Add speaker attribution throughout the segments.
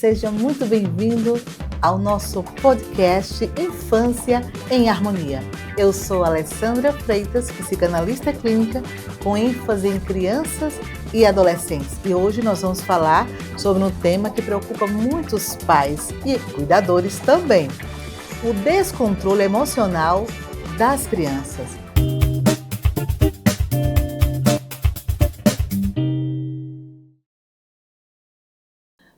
Speaker 1: seja muito bem-vindo ao nosso podcast Infância em Harmonia. Eu sou Alessandra Freitas, psicanalista clínica com ênfase em crianças e adolescentes. E hoje nós vamos falar sobre um tema que preocupa muitos pais e cuidadores também: o descontrole emocional das crianças.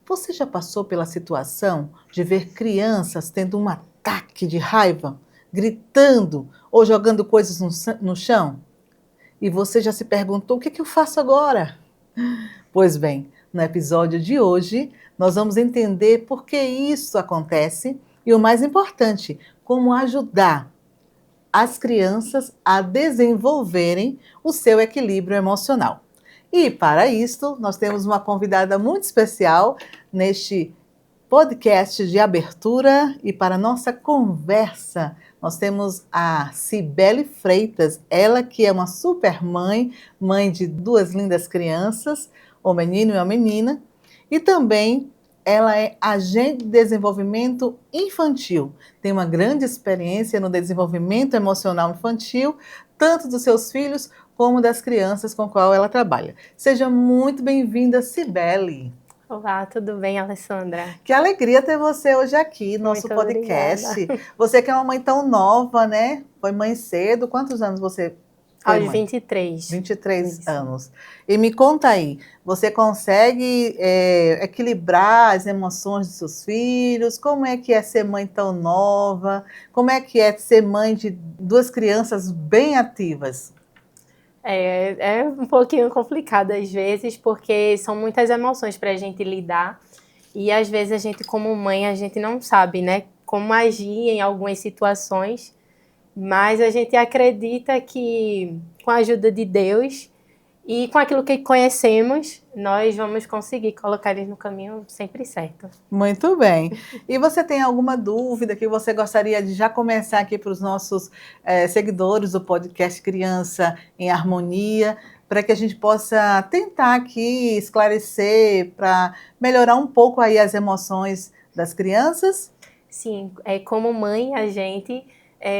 Speaker 1: Você já passou pela situação de ver crianças tendo um ataque de raiva, gritando ou jogando coisas no chão? E você já se perguntou: o que eu faço agora? Pois bem, no episódio de hoje, nós vamos entender por que isso acontece e, o mais importante, como ajudar as crianças a desenvolverem o seu equilíbrio emocional. E para isso, nós temos uma convidada muito especial neste podcast de abertura, e para nossa conversa, nós temos a Cibele Freitas, ela que é uma super mãe de duas lindas crianças, um menino e uma menina, e também ela é agente de desenvolvimento infantil, tem uma grande experiência no desenvolvimento emocional infantil, tanto dos seus filhos como das crianças com qual ela trabalha. Seja muito bem-vinda, Cibele.
Speaker 2: Olá, tudo bem, Alessandra?
Speaker 1: Que alegria ter você hoje aqui no nosso podcast.
Speaker 2: Obrigada.
Speaker 1: Você que é uma mãe tão nova, né? Foi mãe cedo. Quantos anos você foi
Speaker 2: Aos
Speaker 1: mãe?
Speaker 2: 23.
Speaker 1: 23
Speaker 2: Isso.
Speaker 1: anos. E me conta aí, você consegue equilibrar as emoções dos seus filhos? Como é que é ser mãe tão nova? Como é que é ser mãe de duas crianças bem ativas?
Speaker 2: É um pouquinho complicado às vezes, porque são muitas emoções para a gente lidar. E às vezes a gente, como mãe, a gente não sabe, né, como agir em algumas situações. Mas a gente acredita que, com a ajuda de Deus e com aquilo que conhecemos, nós vamos conseguir colocar eles no caminho sempre certo.
Speaker 1: Muito bem. E você tem alguma dúvida que você gostaria de já começar aqui para os nossos seguidores do podcast Criança em Harmonia, para que a gente possa tentar aqui esclarecer, para melhorar um pouco aí as emoções das crianças?
Speaker 2: Sim, como mãe,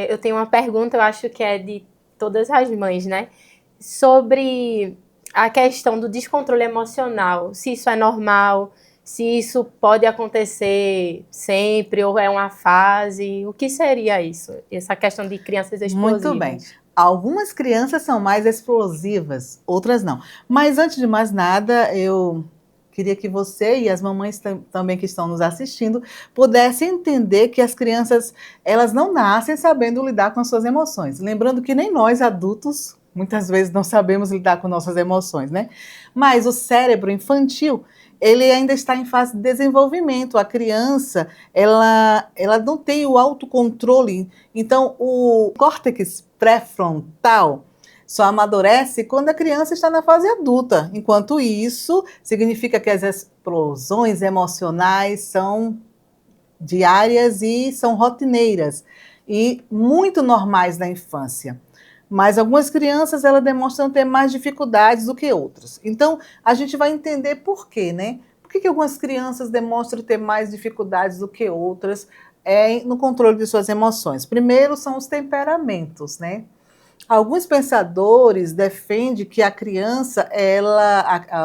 Speaker 2: eu tenho uma pergunta, eu acho que é de todas as mães, né? Sobre a questão do descontrole emocional, se isso é normal, se isso pode acontecer sempre ou é uma fase, o que seria isso? Essa questão de crianças explosivas.
Speaker 1: Muito bem. Algumas crianças são mais explosivas, outras não. Mas antes de mais nada, eu queria que você e as mamães também que estão nos assistindo pudessem entender que as crianças, elas não nascem sabendo lidar com as suas emoções. Lembrando que nem nós adultos muitas vezes não sabemos lidar com nossas emoções, né? Mas o cérebro infantil, ele ainda está em fase de desenvolvimento. A criança, ela não tem o autocontrole. Então, o córtex pré-frontal só amadurece quando a criança está na fase adulta. Enquanto isso, significa que as explosões emocionais são diárias e são rotineiras e muito normais na infância. Mas algumas crianças, elas demonstram ter mais dificuldades do que outras. Então, a gente vai entender por quê, né? Por que algumas crianças demonstram ter mais dificuldades do que outras no controle de suas emoções? Primeiro, são os temperamentos, né? Alguns pensadores defendem que a criança,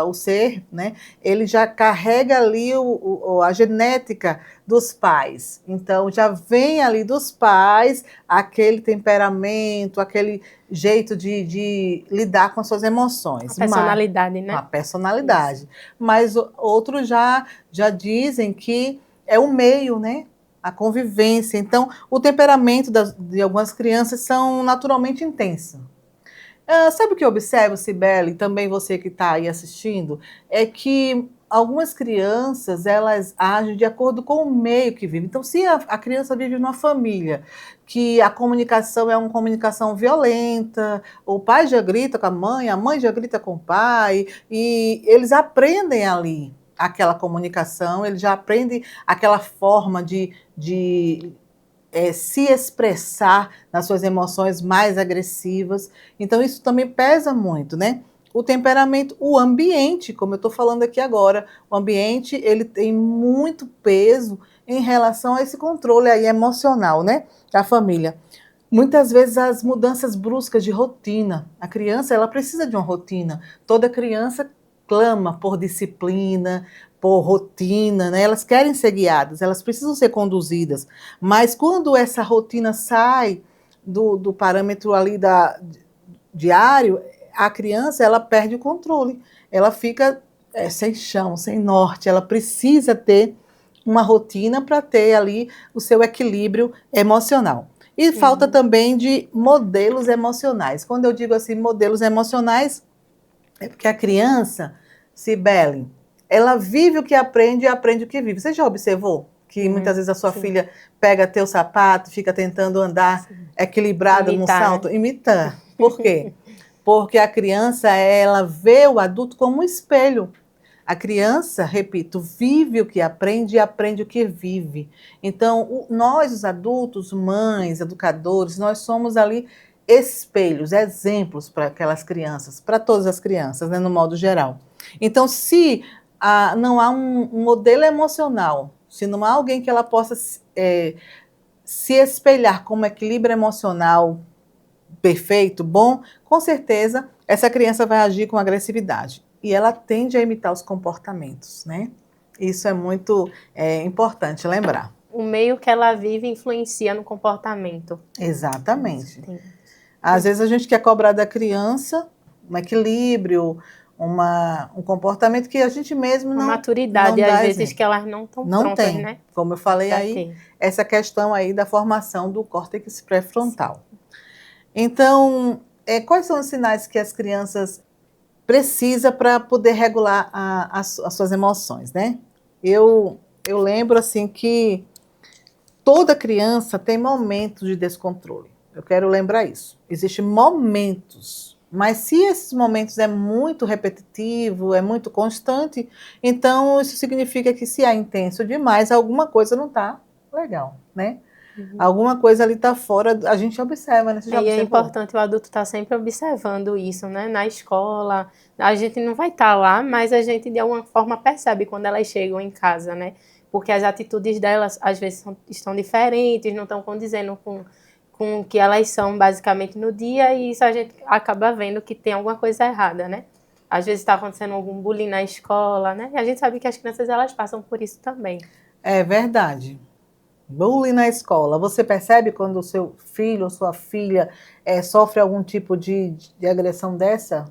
Speaker 1: o ser, né, ele já carrega ali a genética dos pais. Então, já vem ali dos pais aquele temperamento, aquele jeito de lidar com as suas emoções.
Speaker 2: A personalidade, né?
Speaker 1: A personalidade. Isso. Mas outros já dizem que é o meio, né? A convivência. Então, o temperamento de algumas crianças são naturalmente intensos. Sabe o que eu observo, Cibele, e também você que está aí assistindo, é que algumas crianças, elas agem de acordo com o meio que vivem. Então, se a criança vive numa família que a comunicação é uma comunicação violenta, o pai já grita com a mãe já grita com o pai, e eles aprendem ali aquela comunicação, eles já aprendem aquela forma de se expressar nas suas emoções mais agressivas. Então, isso também pesa muito, né? o temperamento, o ambiente, como eu estou falando aqui agora. O ambiente, ele tem muito peso em relação a esse controle aí emocional, né, da família. Muitas vezes as mudanças bruscas de rotina. A criança, ela precisa de uma rotina. Toda criança clama por disciplina, por rotina, né? Elas querem ser guiadas, elas precisam ser conduzidas. Mas quando essa rotina sai do parâmetro ali diário, a criança, ela perde o controle. Ela fica sem chão, sem norte. Ela precisa ter uma rotina para ter ali o seu equilíbrio emocional. E falta também de modelos emocionais. Quando eu digo assim, modelos emocionais, é porque a criança, Cibele, ela vive o que aprende e aprende o que vive. Você já observou que muitas vezes a sua filha pega teu sapato, fica tentando andar equilibrada no salto?
Speaker 2: Né?
Speaker 1: Imitar. Por quê? Porque a criança, ela vê o adulto como um espelho. A criança, repito, vive o que aprende e aprende o que vive. Então, nós, os adultos, mães, educadores, nós somos ali espelhos, exemplos para aquelas crianças, para todas as crianças, né, no modo geral. Então, se não há um modelo emocional, se não há alguém que ela possa se espelhar como equilíbrio emocional perfeito, bom, com certeza essa criança vai agir com agressividade. E ela tende a imitar os comportamentos, né? Isso é muito importante lembrar.
Speaker 2: O meio que ela vive influencia no comportamento.
Speaker 1: Exatamente. Às vezes a gente quer cobrar da criança um equilíbrio, um comportamento que a gente mesmo não
Speaker 2: maturidade,
Speaker 1: não dá
Speaker 2: às vezes,
Speaker 1: exemplo.
Speaker 2: que elas não estão
Speaker 1: Não
Speaker 2: prontas,
Speaker 1: tem.
Speaker 2: né?
Speaker 1: Como eu falei aí, essa questão aí da formação do córtex pré-frontal. Então, quais são os sinais que as crianças precisam para poder regular as suas emoções, né? Eu lembro assim que toda criança tem momentos de descontrole. Eu quero lembrar isso. Existem momentos, mas se esses momentos é muito repetitivo, é muito constante, então isso significa que se é intenso demais, alguma coisa não está legal, né? Alguma coisa ali está fora, a gente observa, né? Você já observou?
Speaker 2: É importante o adulto estar sempre observando isso, né? Na escola, a gente não vai estar lá, mas a gente de alguma forma percebe quando elas chegam em casa, né? Porque as atitudes delas às vezes estão diferentes, não estão condizendo com o que elas são basicamente no dia, e isso a gente acaba vendo que tem alguma coisa errada, né? Às vezes está acontecendo algum bullying na escola, né? E a gente sabe que as crianças elas passam por isso também.
Speaker 1: É verdade. Bullying na escola. Você percebe quando o seu filho ou sua filha sofre algum tipo de agressão dessa?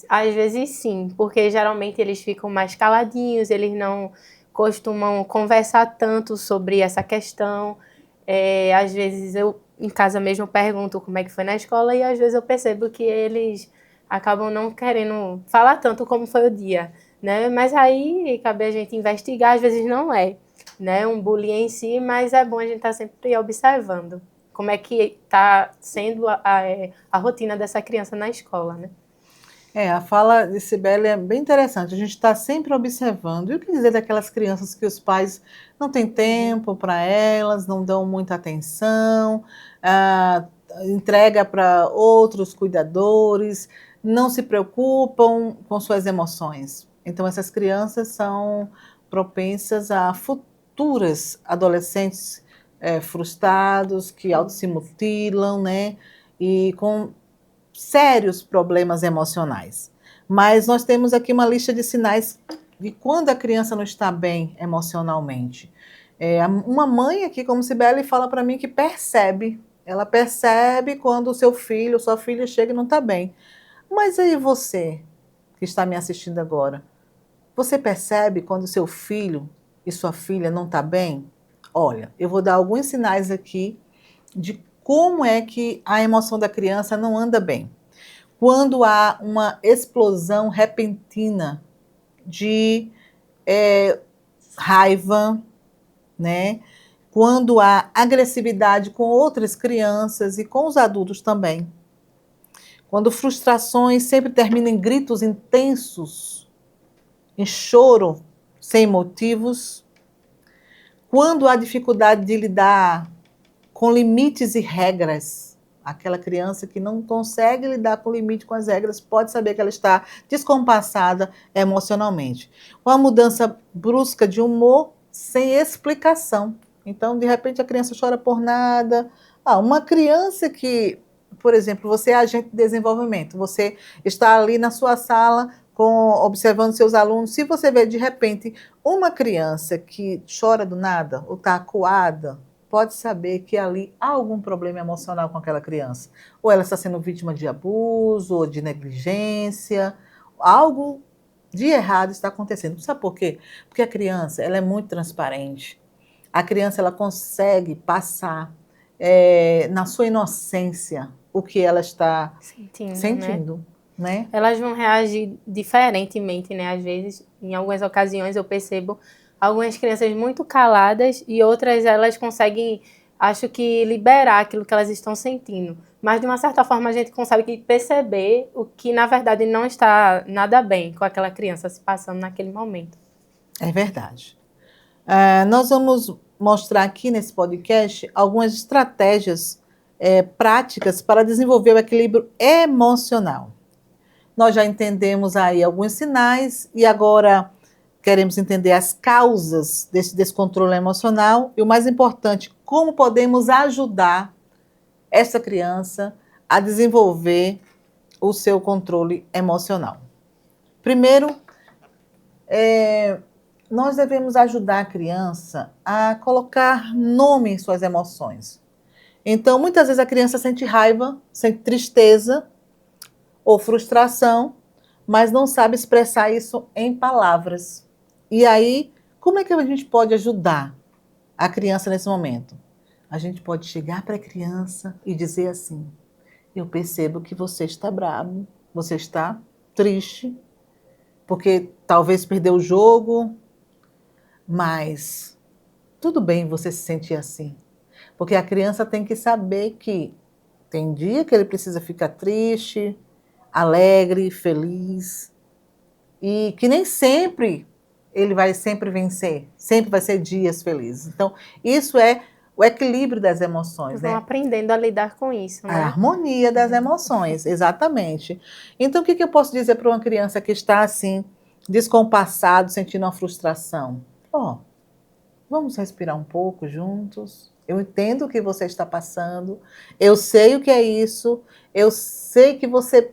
Speaker 2: Às vezes sim, porque geralmente eles ficam mais caladinhos, eles não costumam conversar tanto sobre essa questão. Às vezes eu, em casa mesmo, pergunto como é que foi na escola, e às vezes eu percebo que eles acabam não querendo falar tanto como foi o dia, né? Mas aí cabe a gente investigar, às vezes não é, né, um bullying em si, mas é bom a gente estar sempre observando como é que está sendo a rotina dessa criança na escola, né?
Speaker 1: A fala de Cibele é bem interessante. A gente está sempre observando. E o que dizer daquelas crianças que os pais não têm tempo para elas, não dão muita atenção, entrega para outros cuidadores, não se preocupam com suas emoções. Então, essas crianças são propensas a futuras adolescentes frustrados, que auto se mutilam, né? E com sérios problemas emocionais. Mas nós temos aqui uma lista de sinais de quando a criança não está bem emocionalmente. Uma mãe aqui, como Cibele, fala para mim que percebe. Ela percebe quando o seu filho, sua filha chega e não está bem. Mas aí você, que está me assistindo agora, você percebe quando o seu filho e sua filha não está bem? Olha, eu vou dar alguns sinais aqui de como é que a emoção da criança não anda bem. Quando há uma explosão repentina de raiva, né? Quando há agressividade com outras crianças e com os adultos também. Quando frustrações sempre terminam em gritos intensos, em choro sem motivos. Quando há dificuldade de lidar com limites e regras. Aquela criança que não consegue lidar com o limite, com as regras, pode saber que ela está descompassada emocionalmente. Uma mudança brusca de humor sem explicação. Então, de repente, a criança chora por nada. Uma criança que, por exemplo, você é agente de desenvolvimento, você está ali na sua sala observando seus alunos. Se você vê, de repente, uma criança que chora do nada ou está acuada, pode saber que ali há algum problema emocional com aquela criança. Ou ela está sendo vítima de abuso, ou de negligência. Algo de errado está acontecendo. Sabe por quê? Porque a criança, ela é muito transparente. A criança, ela consegue passar na sua inocência o que ela está sentindo, né?
Speaker 2: Elas vão reagir diferentemente, né? Às vezes, em algumas ocasiões, eu percebo algumas crianças muito caladas e outras elas conseguem, acho que, liberar aquilo que elas estão sentindo. Mas, de uma certa forma, a gente consegue perceber o que, na verdade, não está nada bem com aquela criança se passando naquele momento.
Speaker 1: É verdade. Nós vamos mostrar aqui nesse podcast algumas estratégias práticas para desenvolver o equilíbrio emocional. Nós já entendemos aí alguns sinais e agora queremos entender as causas desse descontrole emocional e, o mais importante, como podemos ajudar essa criança a desenvolver o seu controle emocional. Primeiro, nós devemos ajudar a criança a colocar nome em suas emoções. Então, muitas vezes a criança sente raiva, sente tristeza ou frustração, mas não sabe expressar isso em palavras. E aí, como é que a gente pode ajudar a criança nesse momento? A gente pode chegar para a criança e dizer assim: eu percebo que você está bravo, você está triste, porque talvez perdeu o jogo, mas tudo bem você se sentir assim. Porque a criança tem que saber que tem dia que ele precisa ficar triste, alegre, feliz, e que nem sempre ele vai sempre vencer, sempre vai ser dias felizes. Então, isso é o equilíbrio das emoções,
Speaker 2: Vão
Speaker 1: né?
Speaker 2: aprendendo a lidar com isso, né?
Speaker 1: A harmonia das emoções, exatamente. Então, o que eu posso dizer para uma criança que está assim, descompassado, sentindo uma frustração? Vamos respirar um pouco juntos. Eu entendo o que você está passando, eu sei o que é isso, eu sei que você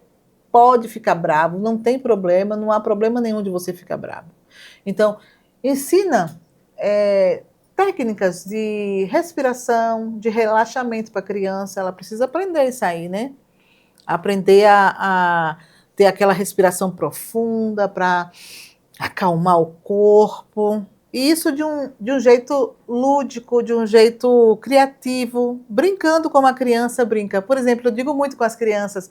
Speaker 1: pode ficar bravo, não tem problema, não há problema nenhum de você ficar bravo. Então, ensina técnicas de respiração, de relaxamento para a criança. Ela precisa aprender isso aí, né? Aprender a ter aquela respiração profunda para acalmar o corpo. E isso de um jeito lúdico, de um jeito criativo, brincando como a criança brinca. Por exemplo, eu digo muito com as crianças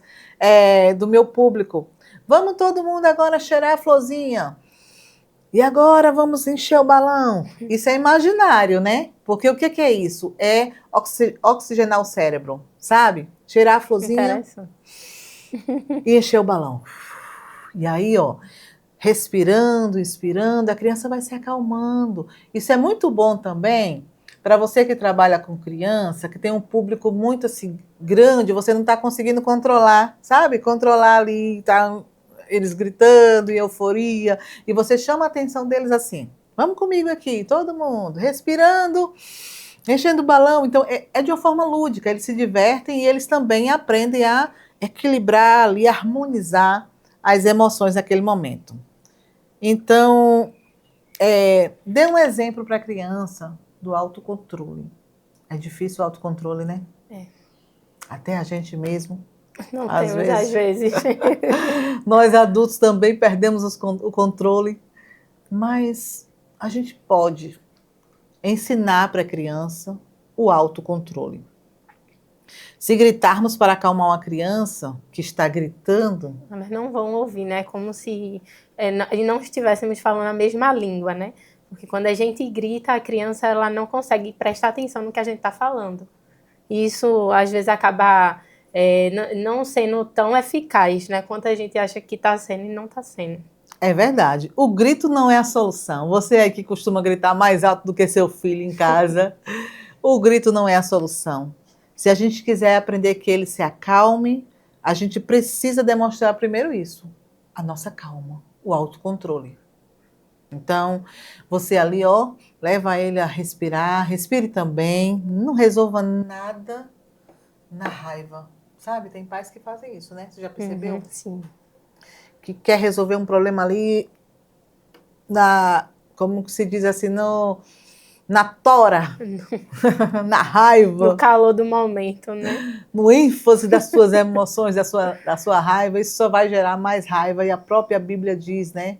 Speaker 1: do meu público: vamos todo mundo agora cheirar a florzinha. E agora vamos encher o balão. Isso é imaginário, né? Porque o que é isso? É oxigenar o cérebro, sabe? Cheirar a florzinha e encher o balão. E aí, respirando, inspirando, a criança vai se acalmando. Isso é muito bom também para você que trabalha com criança, que tem um público muito assim grande, você não está conseguindo controlar, sabe? Controlar ali, tá eles gritando em euforia, e você chama a atenção deles assim: vamos comigo aqui, todo mundo, respirando, enchendo o balão. Então, é de uma forma lúdica, eles se divertem e eles também aprendem a equilibrar ali, harmonizar as emoções naquele momento. Então, dê um exemplo para a criança do autocontrole. É difícil o autocontrole, né? Até a gente mesmo.
Speaker 2: Não temos, às vezes.
Speaker 1: Nós adultos também perdemos o controle, mas a gente pode ensinar para a criança o autocontrole. Se gritarmos para acalmar uma criança que está gritando...
Speaker 2: Mas não vão ouvir, né? Como se não estivéssemos falando a mesma língua, né? Porque quando a gente grita, a criança ela não consegue prestar atenção no que a gente está falando. E isso, às vezes, acaba não sendo tão eficaz, né? Quanto a gente acha que está sendo e não está sendo.
Speaker 1: É verdade. O grito não é a solução. Você aí que costuma gritar mais alto do que seu filho em casa, o grito não é a solução. Se a gente quiser aprender que ele se acalme, a gente precisa demonstrar primeiro isso, a nossa calma, o autocontrole. Então, você ali, ó, leva ele a respirar, respire também, não resolva nada na raiva. Sabe, tem pais que fazem isso, né? Você já percebeu?
Speaker 2: Sim.
Speaker 1: Que quer resolver um problema ali como se diz assim, na tora, na raiva.
Speaker 2: No calor do momento, né?
Speaker 1: No ênfase das suas emoções, da sua raiva, isso só vai gerar mais raiva. E a própria Bíblia diz, né?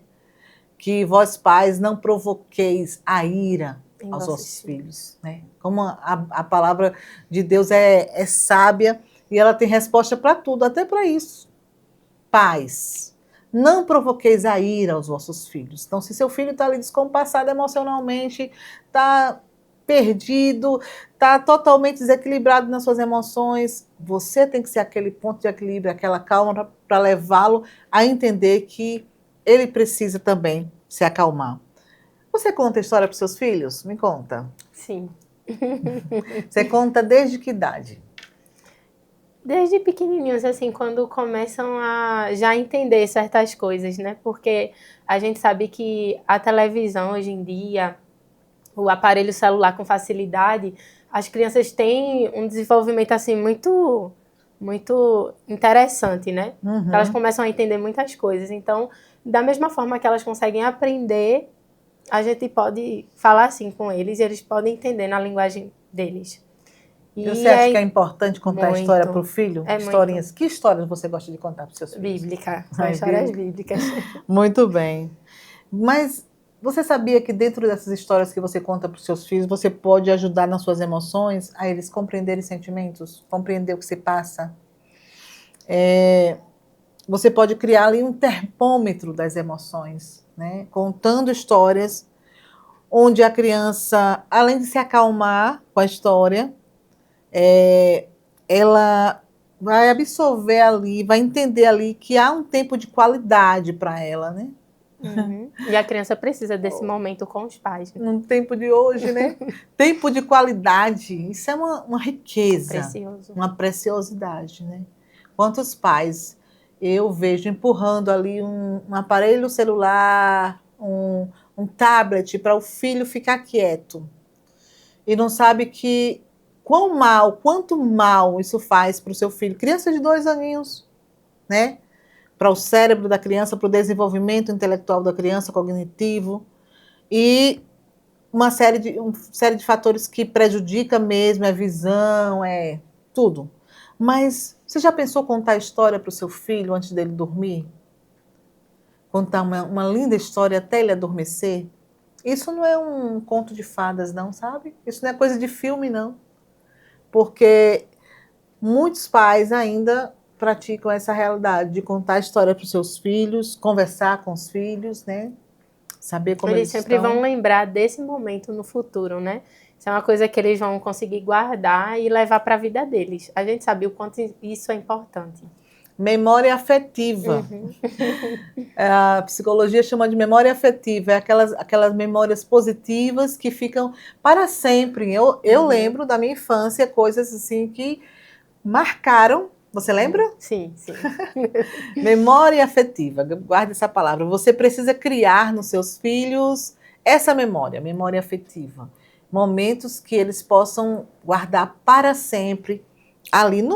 Speaker 1: Que vós pais não provoqueis a ira aos vossos filhos, né? Como a palavra de Deus é sábia e ela tem resposta para tudo, até para isso. Pais, não provoqueis a ira aos vossos filhos. Então, se seu filho está ali descompassado emocionalmente, está perdido, está totalmente desequilibrado nas suas emoções, você tem que ser aquele ponto de equilíbrio, aquela calma para levá-lo a entender que ele precisa também se acalmar. Você conta história para os seus filhos? Me conta.
Speaker 2: Sim.
Speaker 1: Você conta desde que idade?
Speaker 2: Desde pequenininhos, assim, quando começam a já entender certas coisas, né? Porque a gente sabe que a televisão hoje em dia, o aparelho celular com facilidade, as crianças têm um desenvolvimento, assim, muito, muito interessante, né?
Speaker 1: Uhum.
Speaker 2: Elas começam a entender muitas coisas. Então, da mesma forma que elas conseguem aprender, a gente pode falar assim com eles e eles podem entender na linguagem deles.
Speaker 1: E você acha que é importante contar
Speaker 2: muito,
Speaker 1: história para o filho?
Speaker 2: É
Speaker 1: historinhas.
Speaker 2: muito.
Speaker 1: Que histórias você gosta de contar para os seus filhos?
Speaker 2: Bíblica, são histórias bíblicas.
Speaker 1: Muito bem. Mas você sabia que dentro dessas histórias que você conta para os seus filhos, você pode ajudar nas suas emoções, a eles compreenderem sentimentos, compreender o que se passa? Você pode criar ali um termômetro das emoções, né? Contando histórias onde a criança, além de se acalmar com a história, ela vai absorver ali, vai entender ali que há um tempo de qualidade para ela, né?
Speaker 2: Uhum. E a criança precisa desse momento com os pais.
Speaker 1: No tempo de hoje, né? Tempo de qualidade, isso é uma riqueza,
Speaker 2: Precioso.
Speaker 1: uma preciosidade, né? Quantos pais eu vejo empurrando ali um aparelho celular, um tablet para o filho ficar quieto e não sabe que quanto mal isso faz para o seu filho, criança de 2 aninhos, né? Para o cérebro da criança, para o desenvolvimento intelectual da criança, cognitivo, e uma série de fatores que prejudica mesmo, é visão, é tudo. Mas você já pensou contar história para o seu filho antes dele dormir? Contar uma linda história até ele adormecer? Isso não é um conto de fadas, não, sabe? Isso não é coisa de filme, não. Porque muitos pais ainda praticam essa realidade de contar história para os seus filhos, conversar com os filhos, né? Saber como eles
Speaker 2: sempre
Speaker 1: estão.
Speaker 2: vão lembrar desse momento no futuro, né? Isso é uma coisa que eles vão conseguir guardar e levar para a vida deles. A gente sabe o quanto isso é importante.
Speaker 1: Memória afetiva.
Speaker 2: Uhum.
Speaker 1: A psicologia chama de memória afetiva, é aquelas memórias positivas que ficam para sempre. Eu lembro da minha infância coisas assim que marcaram. Você lembra?
Speaker 2: Sim, sim.
Speaker 1: Memória afetiva, guarde essa palavra. Você precisa criar nos seus filhos essa memória afetiva. Momentos que eles possam guardar para sempre ali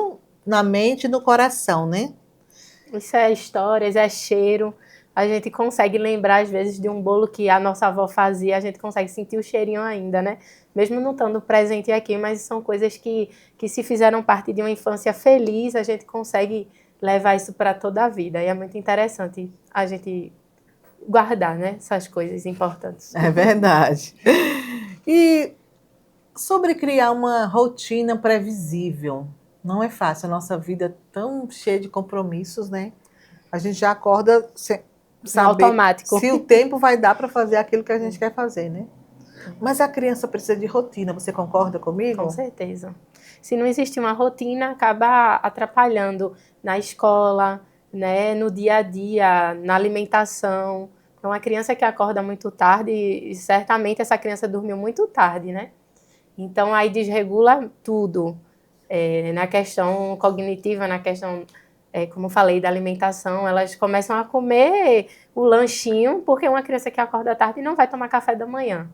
Speaker 1: na mente e no coração, né?
Speaker 2: Isso é histórias, é cheiro. A gente consegue lembrar, às vezes, de um bolo que a nossa avó fazia, a gente consegue sentir o cheirinho ainda, né? Mesmo não estando presente aqui, mas são coisas que se fizeram parte de uma infância feliz, a gente consegue levar isso para toda a vida. E é muito interessante a gente guardar, né? Essas coisas importantes.
Speaker 1: É verdade. E sobre criar uma rotina previsível. Não é fácil, a nossa vida é tão cheia de compromissos, né? A gente já acorda sem saber
Speaker 2: automático.
Speaker 1: se o tempo vai dar para fazer aquilo que a gente quer fazer, né? Mas a criança precisa de rotina, você concorda comigo?
Speaker 2: Com certeza. Se não existe uma rotina, acaba atrapalhando na escola, né, no dia a dia, na alimentação. Então, uma criança que acorda muito tarde, e certamente essa criança dormiu muito tarde, né? Então, aí desregula tudo. Na questão cognitiva, na questão, como eu falei, da alimentação, elas começam a comer o lanchinho, porque uma criança que acorda à tarde não vai tomar café da manhã,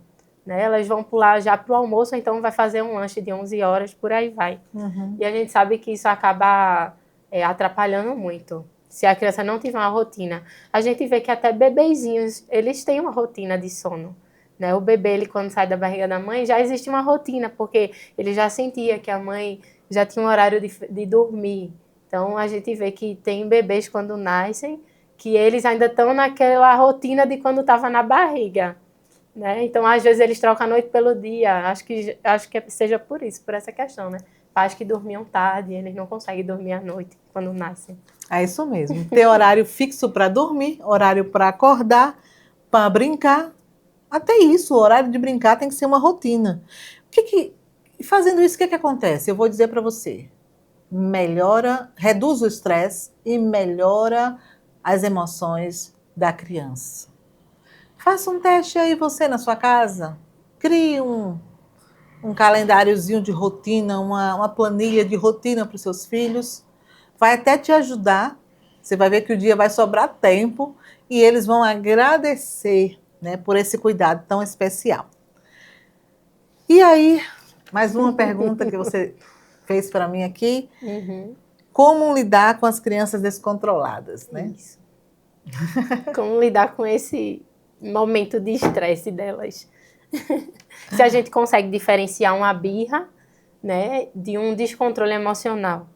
Speaker 2: né? Elas vão pular já para o almoço, então vai fazer um lanche de 11 horas, por aí vai.
Speaker 1: Uhum.
Speaker 2: E a gente sabe que isso acaba atrapalhando muito, se a criança não tiver uma rotina. A gente vê que até bebezinhos, eles têm uma rotina de sono, né? O bebê, ele, quando sai da barriga da mãe, já existe uma rotina, porque ele já sentia que a mãe já tinha um horário de dormir. Então, a gente vê que tem bebês, quando nascem, que eles ainda estão naquela rotina de quando estava na barriga, né? Então, às vezes, eles trocam a noite pelo dia. Acho que seja por isso, por essa questão, né? Pais que dormiam tarde, eles não conseguem dormir à noite quando nascem.
Speaker 1: É isso mesmo. Ter horário fixo para dormir, horário para acordar, para brincar. Até isso, o horário de brincar tem que ser uma rotina. Fazendo isso, o que acontece? Eu vou dizer para você. Reduz o estresse e melhora as emoções da criança. Faça um teste aí você na sua casa. Crie um calendáriozinho de rotina, uma planilha de rotina para os seus filhos. Vai até te ajudar. Você vai ver que o dia vai sobrar tempo e eles vão agradecer, né, por esse cuidado tão especial. E aí, mais uma pergunta que você fez para mim aqui.
Speaker 2: Uhum.
Speaker 1: Como lidar com as crianças descontroladas, né?
Speaker 2: Isso. Como lidar com esse momento de estresse delas. Se a gente consegue diferenciar uma birra, né, de um descontrole emocional.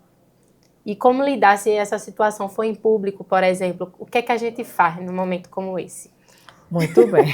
Speaker 2: E como lidar se essa situação for em público, por exemplo? O que é que a gente faz num momento como esse?
Speaker 1: Muito bem.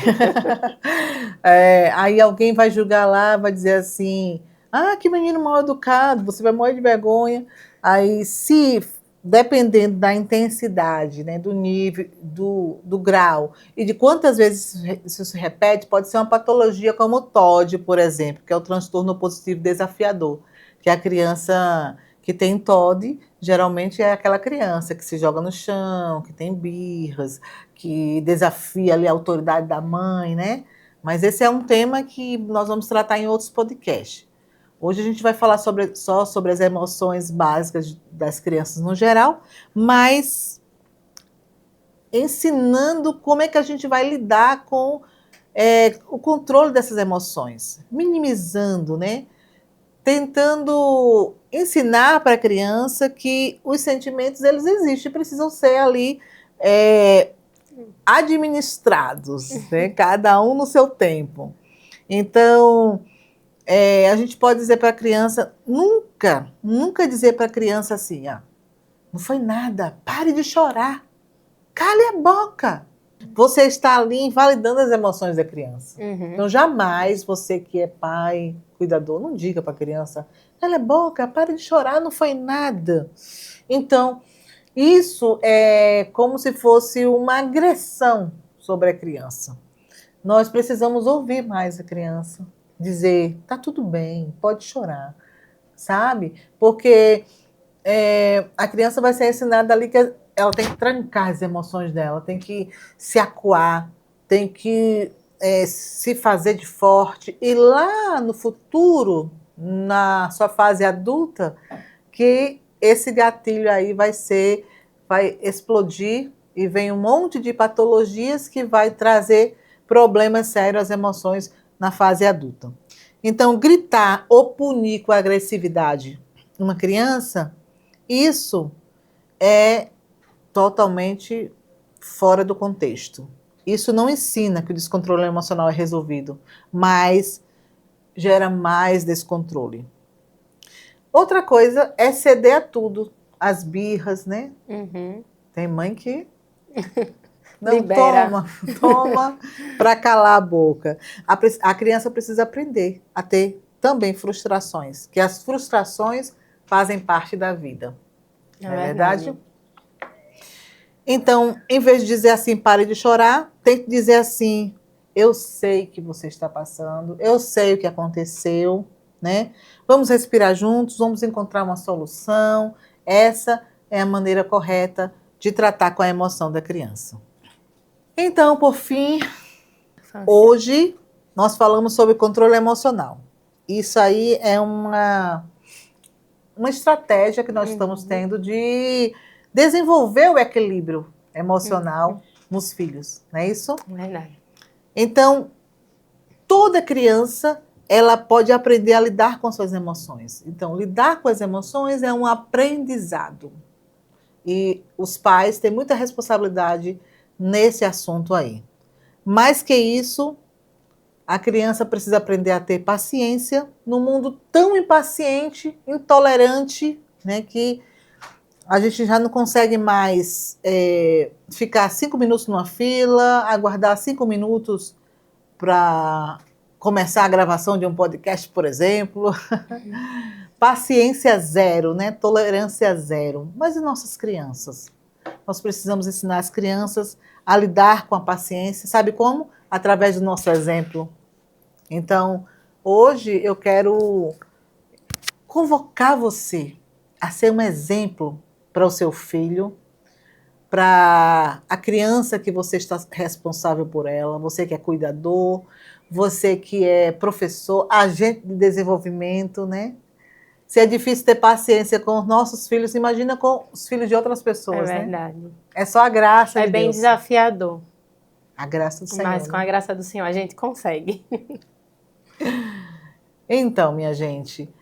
Speaker 1: Aí alguém vai julgar lá, vai dizer assim, ah, que menino mal educado, você vai morrer de vergonha. Aí, se dependendo da intensidade, né, do nível, do grau e de quantas vezes isso se repete, pode ser uma patologia como o TOD, por exemplo, que é o transtorno opositivo desafiador, que a criança que tem TOD geralmente é aquela criança que se joga no chão, que tem birras, que desafia ali a autoridade da mãe, né? Mas esse é um tema que nós vamos tratar em outros podcasts. Hoje a gente vai falar só sobre as emoções básicas das crianças no geral, mas ensinando como é que a gente vai lidar com o controle dessas emoções, minimizando, né? Tentando ensinar para a criança que os sentimentos, eles existem, precisam ser ali administrados, né? Cada um no seu tempo. Então, a gente pode dizer para a criança, nunca dizer para a criança assim, não foi nada, pare de chorar, cale a boca. Você está ali invalidando as emoções da criança.
Speaker 2: Uhum.
Speaker 1: Então, jamais você que é pai, cuidador, não diga para a criança, cale a boca, pare de chorar, não foi nada. Então, isso é como se fosse uma agressão sobre a criança. Nós precisamos ouvir mais a criança, dizer, tá tudo bem, pode chorar, sabe? Porque a criança vai ser ensinada ali que ela tem que trancar as emoções dela, tem que se acuar, tem que se fazer de forte. E lá no futuro, na sua fase adulta, que esse gatilho aí vai explodir e vem um monte de patologias que vai trazer problemas sérios às emoções na fase adulta. Então, gritar ou punir com agressividade uma criança, isso é totalmente fora do contexto. Isso não ensina que o descontrole emocional é resolvido, mas gera mais descontrole. Outra coisa é ceder a tudo, as birras, né?
Speaker 2: Uhum.
Speaker 1: Tem mãe que não
Speaker 2: Libera.
Speaker 1: toma para calar a boca. A criança precisa aprender a ter também frustrações, que as frustrações fazem parte da vida.
Speaker 2: É
Speaker 1: Não é verdade?
Speaker 2: verdade.
Speaker 1: Então, em vez de dizer assim, pare de chorar, tem que dizer assim, eu sei que você está passando, eu sei o que aconteceu, né? Vamos respirar juntos, vamos encontrar uma solução. Essa é a maneira correta de tratar com a emoção da criança. Então, por fim, hoje nós falamos sobre controle emocional. Isso aí é uma estratégia que nós estamos tendo de desenvolver o equilíbrio emocional nos filhos, não é isso?
Speaker 2: Verdade.
Speaker 1: Então, toda criança, ela pode aprender a lidar com suas emoções. Então, lidar com as emoções é um aprendizado. E os pais têm muita responsabilidade nesse assunto aí. Mais que isso, a criança precisa aprender a ter paciência num mundo tão impaciente, intolerante, né, que a gente já não consegue mais ficar 5 minutos numa fila, aguardar 5 minutos para começar a gravação de um podcast, por exemplo. Paciência zero, né? Tolerância zero. Mas e nossas crianças? Nós precisamos ensinar as crianças a lidar com a paciência. Sabe como? Através do nosso exemplo. Então, hoje eu quero convocar você a ser um exemplo para o seu filho, para a criança que você está responsável por ela, você que é cuidador, você que é professor, agente de desenvolvimento, né? Se é difícil ter paciência com os nossos filhos, imagina com os filhos de outras pessoas, né?
Speaker 2: É verdade.
Speaker 1: É só a graça de Deus.
Speaker 2: É bem desafiador.
Speaker 1: A graça do Senhor.
Speaker 2: Mas com a graça do Senhor a gente consegue.
Speaker 1: Então, minha gente,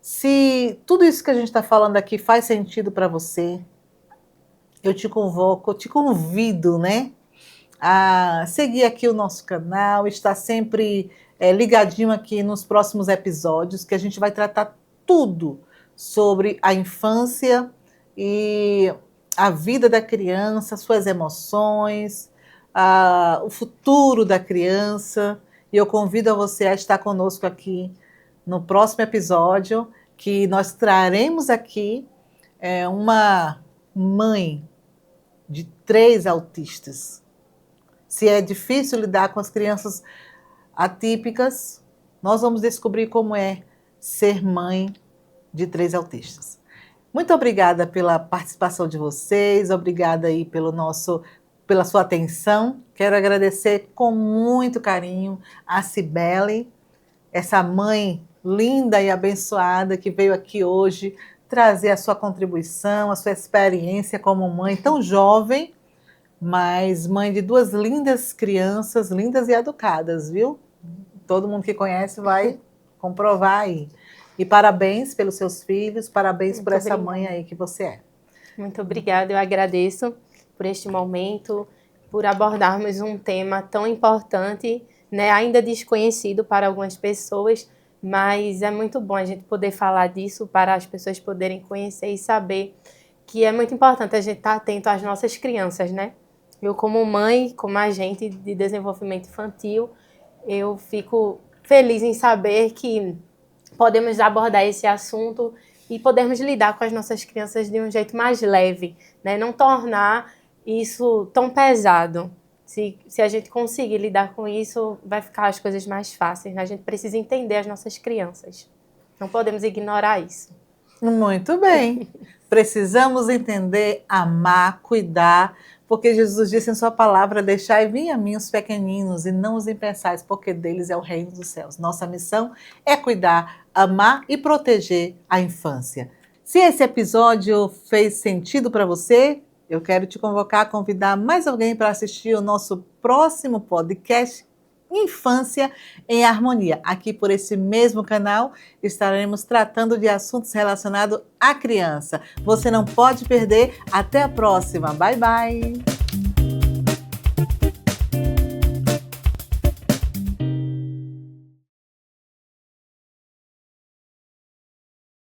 Speaker 1: se tudo isso que a gente está falando aqui faz sentido para você, eu te convoco, eu te convido, né, a seguir aqui o nosso canal, estar sempre ligadinho aqui nos próximos episódios, que a gente vai tratar tudo sobre a infância e a vida da criança, suas emoções, o futuro da criança. E eu convido a você a estar conosco aqui no próximo episódio, que nós traremos aqui uma mãe de 3 autistas. Se é difícil lidar com as crianças atípicas, nós vamos descobrir como é ser mãe de 3 autistas. Muito obrigada pela participação de vocês, obrigada aí pela sua atenção. Quero agradecer com muito carinho a Cibele, essa mãe linda e abençoada que veio aqui hoje trazer a sua contribuição, a sua experiência como mãe tão jovem, mas mãe de 2 lindas crianças, lindas e educadas, viu? Todo mundo que conhece vai comprovar aí. E parabéns pelos seus filhos, parabéns por essa mãe aí que você é.
Speaker 2: Muito obrigada, eu agradeço por este momento, por abordarmos um tema tão importante, né, ainda desconhecido para algumas pessoas, mas é muito bom a gente poder falar disso para as pessoas poderem conhecer e saber que é muito importante a gente estar atento às nossas crianças, né? Eu, como mãe, como agente de desenvolvimento infantil, eu fico feliz em saber que podemos abordar esse assunto e podermos lidar com as nossas crianças de um jeito mais leve, né? Não tornar isso tão pesado. Se a gente conseguir lidar com isso, vai ficar as coisas mais fáceis, né? A gente precisa entender as nossas crianças. Não podemos ignorar isso.
Speaker 1: Muito bem. Precisamos entender, amar, cuidar, porque Jesus disse em sua palavra, deixai vir a mim os pequeninos e não os impensados, porque deles é o reino dos céus. Nossa missão é cuidar, amar e proteger a infância. Se esse episódio fez sentido para você, eu quero te convocar a convidar mais alguém para assistir o nosso próximo podcast Infância em Harmonia. Aqui por esse mesmo canal estaremos tratando de assuntos relacionados à criança. Você não pode perder. Até a próxima. Bye, bye.